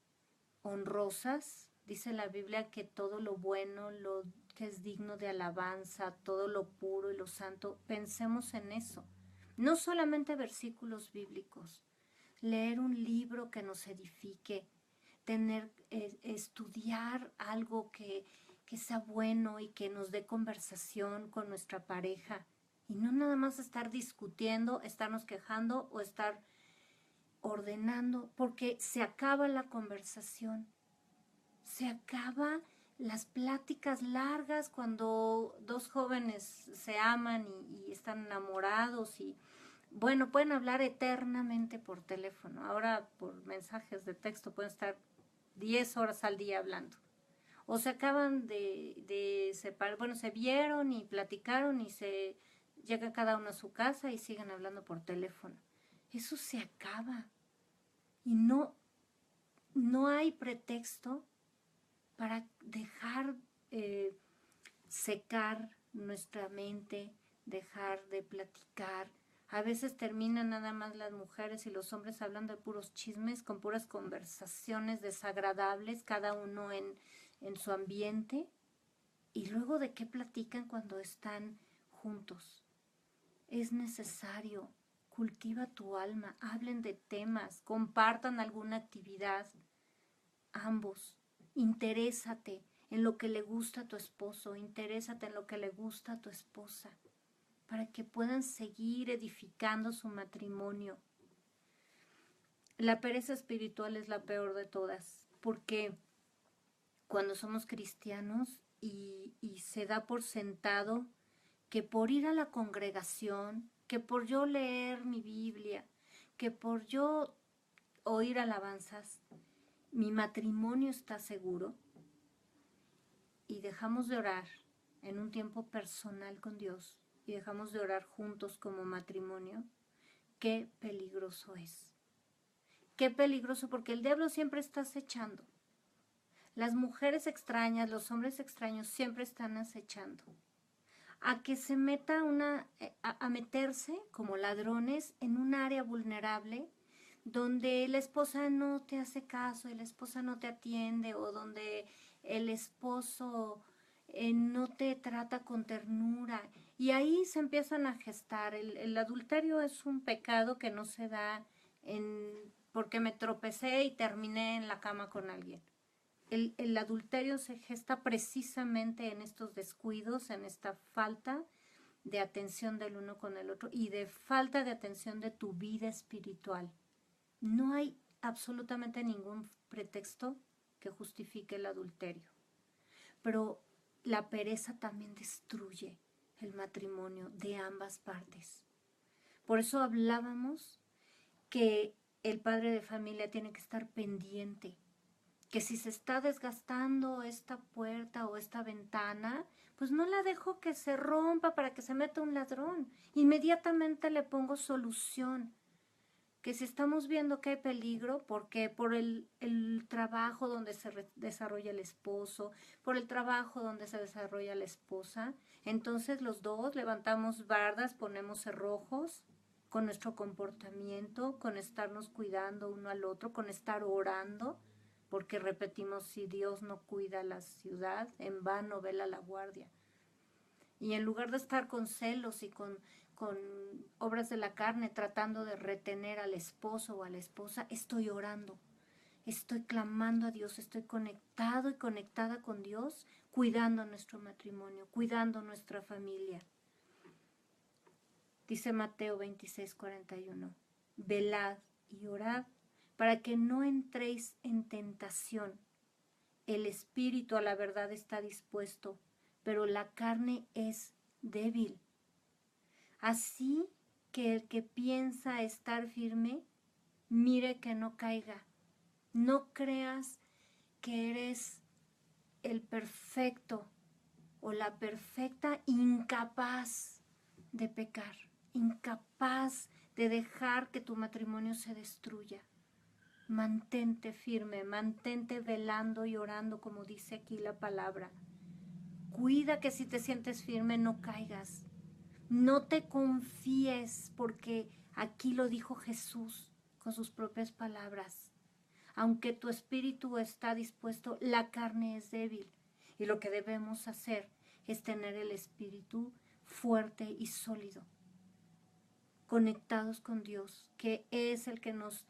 honrosas. Dice la Biblia que todo lo bueno, lo que es digno de alabanza, todo lo puro y lo santo, pensemos en eso. No solamente versículos bíblicos, leer un libro que nos edifique, estudiar algo que sea bueno y que nos dé conversación con nuestra pareja y no nada más estar discutiendo, estarnos quejando o estar ordenando, porque se acaba la conversación, se acaba las pláticas largas cuando dos jóvenes se aman y están enamorados y bueno, pueden hablar eternamente por teléfono. Ahora por mensajes de texto pueden estar 10 horas al día hablando. O se acaban de separar, bueno, se vieron y platicaron y se llega cada uno a su casa y siguen hablando por teléfono. Eso se acaba. Y no hay pretexto para dejar secar nuestra mente, dejar de platicar. A veces terminan nada más las mujeres y los hombres hablando de puros chismes, con puras conversaciones desagradables, cada uno en su ambiente. Y luego de qué platican cuando están juntos. Es necesario, cultiva tu alma, hablen de temas, compartan alguna actividad, ambos. Interésate en lo que le gusta a tu esposo, interésate en lo que le gusta a tu esposa, para que puedan seguir edificando su matrimonio. La pereza espiritual es la peor de todas, porque cuando somos cristianos y se da por sentado que por ir a la congregación, que por yo leer mi Biblia, que por yo oír alabanzas, mi matrimonio está seguro y dejamos de orar en un tiempo personal con Dios y dejamos de orar juntos como matrimonio, qué peligroso es. Qué peligroso, porque el diablo siempre está acechando. Las mujeres extrañas, los hombres extraños siempre están acechando a que se meta a meterse como ladrones en un área vulnerable donde la esposa no te hace caso y la esposa no te atiende, o donde el esposo no te trata con ternura, y ahí se empiezan a gestar. El adulterio es un pecado que no se da porque me tropecé y terminé en la cama con alguien. El adulterio se gesta precisamente en estos descuidos, en esta falta de atención del uno con el otro y de falta de atención de tu vida espiritual. No hay absolutamente ningún pretexto que justifique el adulterio. Pero la pereza también destruye el matrimonio de ambas partes. Por eso hablábamos que el padre de familia tiene que estar pendiente, que si se está desgastando esta puerta o esta ventana, pues no la dejo que se rompa para que se meta un ladrón. Inmediatamente le pongo solución. Que si estamos viendo que hay peligro, porque por el trabajo donde se desarrolla el esposo, por el trabajo donde se desarrolla la esposa, entonces los dos levantamos bardas, ponemos cerrojos con nuestro comportamiento, con estarnos cuidando uno al otro, con estar orando, porque repetimos, si Dios no cuida la ciudad, en vano vela la guardia. Y en lugar de estar con celos y con obras de la carne tratando de retener al esposo o a la esposa, estoy orando, estoy clamando a Dios, estoy conectado y conectada con Dios, cuidando nuestro matrimonio, cuidando nuestra familia. Dice Mateo 26:41, velad y orad para que no entréis en tentación. El espíritu a la verdad está dispuesto, pero la carne es débil. Así que el que piensa estar firme, mire que no caiga. No creas que eres el perfecto o la perfecta, incapaz de pecar, incapaz de dejar que tu matrimonio se destruya. Mantente firme, mantente velando y orando, como dice aquí la palabra. Cuida que si te sientes firme no caigas. No te confíes, porque aquí lo dijo Jesús con sus propias palabras. Aunque tu espíritu está dispuesto, la carne es débil. Y lo que debemos hacer es tener el espíritu fuerte y sólido, conectados con Dios, que es el que nos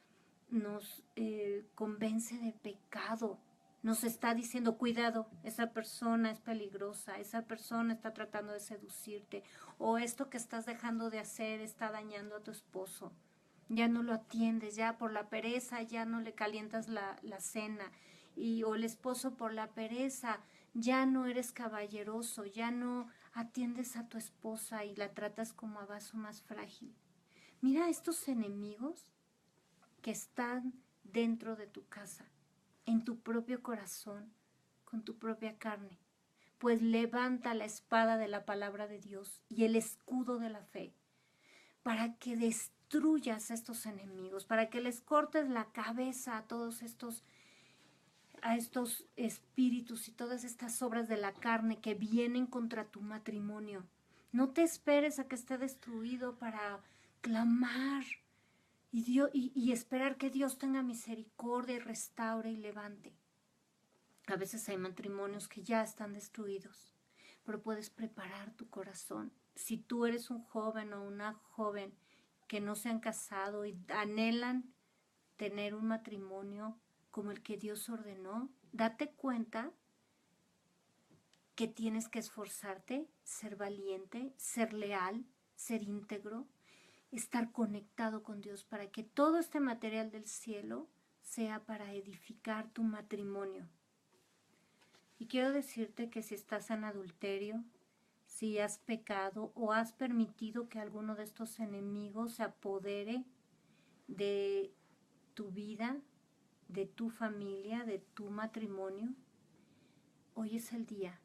convence de pecado. Nos está diciendo, cuidado, esa persona es peligrosa, esa persona está tratando de seducirte, o esto que estás dejando de hacer está dañando a tu esposo. Ya no lo atiendes, ya por la pereza ya no le calientas la cena, o el esposo por la pereza ya no eres caballeroso, ya no atiendes a tu esposa y la tratas como a vaso más frágil. Mira estos enemigos que están dentro de tu casa, en tu propio corazón, con tu propia carne. Pues levanta la espada de la palabra de Dios y el escudo de la fe para que destruyas a estos enemigos, para que les cortes la cabeza a todos estos espíritus y todas estas obras de la carne que vienen contra tu matrimonio. No te esperes a que esté destruido para clamar y esperar que Dios tenga misericordia y restaure y levante. A veces hay matrimonios que ya están destruidos, pero puedes preparar tu corazón. Si tú eres un joven o una joven que no se han casado y anhelan tener un matrimonio como el que Dios ordenó, date cuenta que tienes que esforzarte, ser valiente, ser leal, ser íntegro, estar conectado con Dios para que todo este material del cielo sea para edificar tu matrimonio. Y quiero decirte que si estás en adulterio, si has pecado o has permitido que alguno de estos enemigos se apodere de tu vida, de tu familia, de tu matrimonio, hoy es el día.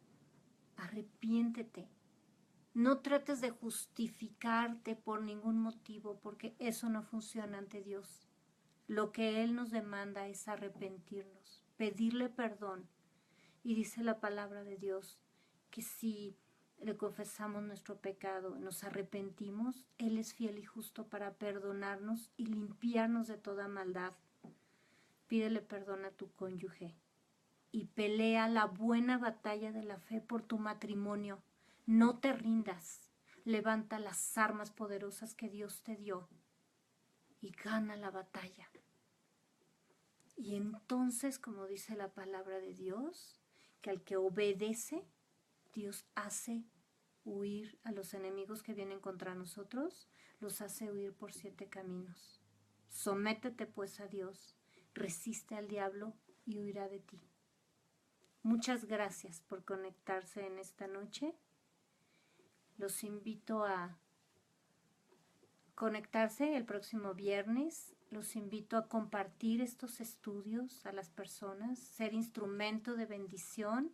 Arrepiéntete. No trates de justificarte por ningún motivo, porque eso no funciona ante Dios. Lo que Él nos demanda es arrepentirnos, pedirle perdón. Y dice la palabra de Dios que si le confesamos nuestro pecado, nos arrepentimos, Él es fiel y justo para perdonarnos y limpiarnos de toda maldad. Pídele perdón a tu cónyuge y pelea la buena batalla de la fe por tu matrimonio. No te rindas. Levanta las armas poderosas que Dios te dio y gana la batalla. Y entonces, como dice la palabra de Dios, que al que obedece, Dios hace huir a los enemigos que vienen contra nosotros, los hace huir por 7 caminos. Sométete pues a Dios, resiste al diablo y huirá de ti. Muchas gracias por conectarse en esta noche. Los invito a conectarse el próximo viernes. Los invito a compartir estos estudios a las personas, ser instrumento de bendición.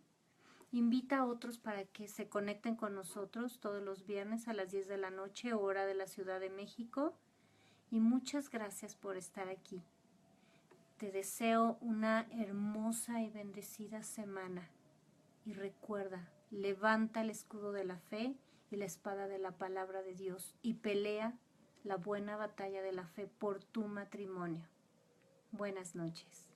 Invita a otros para que se conecten con nosotros todos los viernes a las 10 de la noche, hora de la Ciudad de México. Y muchas gracias por estar aquí. Te deseo una hermosa y bendecida semana. Y recuerda, levanta el escudo de la fe y la espada de la palabra de Dios y pelea la buena batalla de la fe por tu matrimonio. Buenas noches.